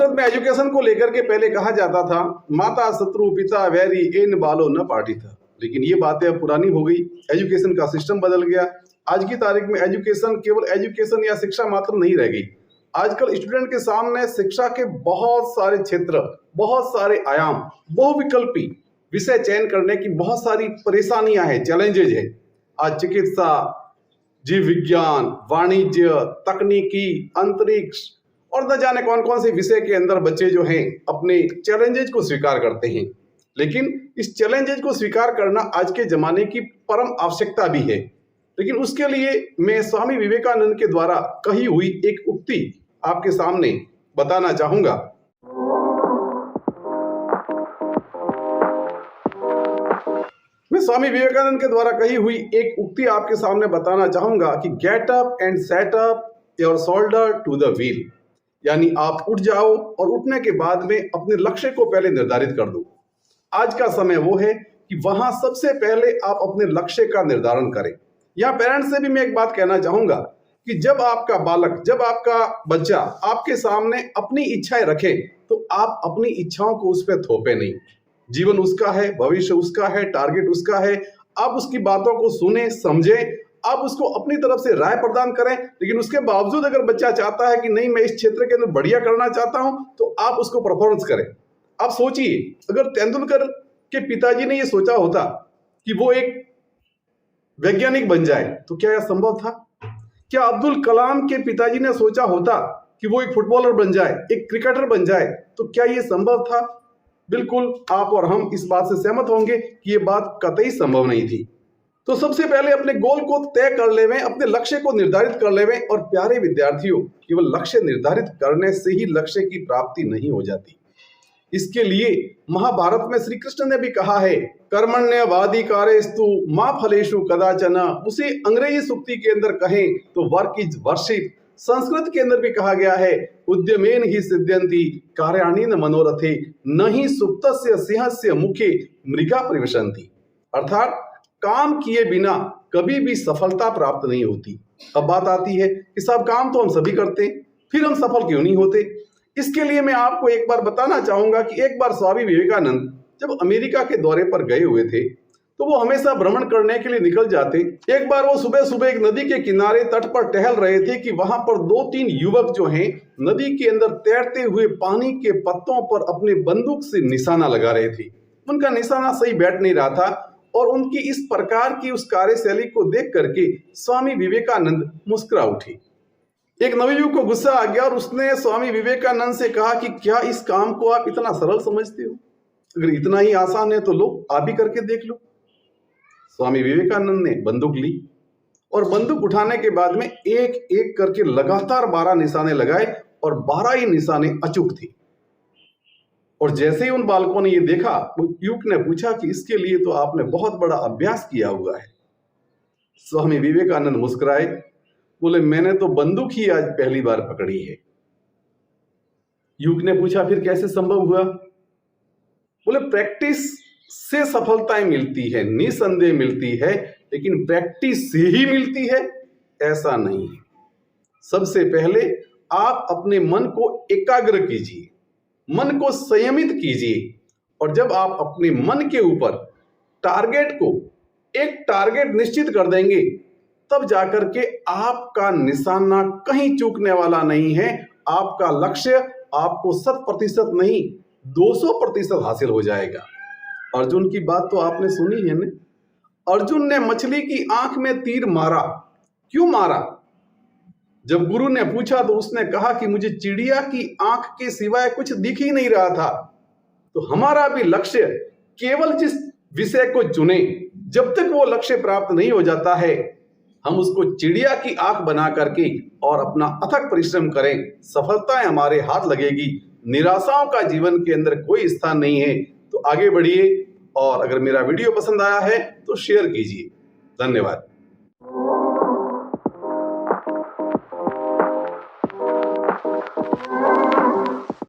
संस्कृत में एजुकेशन को लेकर के पहले कहा जाता था माता शत्रु पिता वैरी इन बालो न पाठी था, लेकिन ये बातें अब पुरानी हो गई। एजुकेशन का सिस्टम बदल गया। आज की तारीख में एजुकेशन केवल एजुकेशन या शिक्षा मात्र नहीं रह गई। आजकल स्टूडेंट के सामने शिक्षा के बहुत सारे क्षेत्र, बहुत सारे आयाम, बहुविकल्पी विषय चयन करने की बहुत सारी परेशानियां हैं, चैलेंजेज है। आज चिकित्सा, जीव विज्ञान, वाणिज्य, तकनीकी, अंतरिक्ष और न जाने कौन कौन से विषय के अंदर बच्चे जो हैं अपने चैलेंजेज को स्वीकार करते हैं। लेकिन इस चैलेंजेज को स्वीकार करना आज के जमाने की परम आवश्यकता भी है। लेकिन उसके लिए मैं स्वामी विवेकानंद के द्वारा कही हुई एक उक्ति आपके सामने बताना चाहूंगा। मैं स्वामी विवेकानंद के द्वारा कही हुई एक उक्ति आपके सामने बताना चाहूंगा कि get up and set up your shoulder to the wheel, यानी आप उठ जाओ और उठने के बाद में अपने लक्ष्य को पहले निर्धारित कर दो। आज का समय वो है कि वहां सबसे पहले आप अपने लक्ष्य का निर्धारण करें। यहाँ पेरेंट्स से भी मैं एक बात कहना चाहूंगा कि जब आपका बालक, जब आपका बच्चा आपके सामने अपनी इच्छाएं रखे तो आप अपनी इच्छाओं को उस पर थोपे नहीं। जीवन उसका है, भविष्य उसका है, टारगेट उसका है। आप उसकी बातों को सुने, समझें, आप उसको अपनी तरफ से राय प्रदान करें। लेकिन उसके बावजूद अगर बच्चा चाहता है कि नहीं मैं इस क्षेत्र के अंदर बढ़िया करना चाहता हूं, तो आप उसको परफॉर्मेंस करें। आप सोचिए, अगर तेंदुलकर के पिताजी ने यह सोचा होता कि वो एक वैज्ञानिक बन जाए तो क्या यह संभव था? क्या अब्दुल कलाम के पिताजी ने सोचा होता कि वो एक फुटबॉलर बन जाए, एक क्रिकेटर बन जाए, तो क्या यह संभव था? बिल्कुल आप और हम इस बात से सहमत होंगे कि ये बात कतई संभव नहीं थी। तो सबसे पहले अपने गोल को तय कर लेवें, अपने लक्ष्य को निर्धारित कर लेवें। और प्यारे विद्यार्थियों, केवल लक्ष्य निर्धारित करने से ही लक्ष्य की प्राप्ति नहीं हो जाती। इसके लिए महाभारत में श्री कृष्ण ने भी कहा है कर्मण्यवाधिकारेस्तु मा फलेषु कदाचन। उसे अंग्रेजी सूक्ति के अंदर कहें तो वर्क इज वर्शिप। संस्कृत के अंदर भी कहा गया है उद्यमेन ही सिद्ध्यन्ति कार्याणि न मनोरथे न ही सुप्तस्य सिंहस्य मुखे मृगा परिवेशन्ति। अर्थात काम किए बिना कभी भी सफलता प्राप्त नहीं होती। अब बात आती है कि सब काम तो हम सभी करते हैं, फिर हम सफल क्यों नहीं होते? इसके लिए मैं आपको एक बार बताना चाहूंगा कि एक बार स्वामी विवेकानंद जब अमेरिका के दौरे पर गए हुए थे तो वो हमेशा भ्रमण करने के लिए निकल जाते। एक बार वो सुबह सुबह एक नदी के किनारे तट पर टहल रहे थे कि वहां पर 2-3 युवक जो हैं नदी के अंदर तैरते हुए पानी के पत्तों पर अपने बंदूक से निशाना लगा रहे थे। उनका निशाना सही बैठ नहीं रहा था और उनकी इस प्रकार की उस कार्यशैली को देख करके स्वामी विवेकानंद मुस्कुरा उठे। एक नवयुवक को गुस्सा आ गया और उसने स्वामी विवेकानंद से कहा कि क्या इस काम को आप इतना सरल समझते हो? अगर इतना ही आसान है तो लो, आप भी करके देख लो। स्वामी विवेकानंद ने बंदूक ली और बंदूक उठाने के बाद में एक एक करके लगातार 12 निशाने लगाए और 12 ही निशाने अचूक थे। और जैसे ही उन बालकों ने ये देखा, वो युवक ने पूछा कि इसके लिए तो आपने बहुत बड़ा अभ्यास किया हुआ है। स्वामी विवेकानंद मुस्कुराए, बोले मैंने तो बंदूक ही आज पहली बार पकड़ी है। युवक ने पूछा फिर कैसे संभव हुआ? बोले प्रैक्टिस से सफलताएं मिलती है, निसंदेह मिलती है, लेकिन प्रैक्टिस से ही मिलती है ऐसा नहीं है। सबसे पहले आप अपने मन को एकाग्र कीजिए, मन को संयमित कीजिए और जब आप अपने मन के ऊपर टारगेट को एक टारगेट निश्चित कर देंगे तब जाकर के आपका निशाना कहीं चूकने वाला नहीं है। आपका लक्ष्य आपको 100% नहीं 200% हासिल हो जाएगा। अर्जुन की बात तो आपने सुनी है ना? अर्जुन ने मछली की आंख में तीर मारा। क्यों मारा? जब गुरु ने पूछा तो उसने कहा कि मुझे चिड़िया की आंख के सिवाय कुछ दिख ही नहीं रहा था। तो हमारा भी लक्ष्य केवल जिस विषय को चुने, जब तक वो लक्ष्य प्राप्त नहीं हो जाता है हम उसको चिड़िया की आंख बना करके और अपना अथक परिश्रम करें, सफलताएं हमारे हाथ लगेगी। निराशाओं का जीवन के अंदर कोई स्थान नहीं है। तो आगे बढ़िए और अगर मेरा वीडियो पसंद आया है तो शेयर कीजिए। धन्यवाद।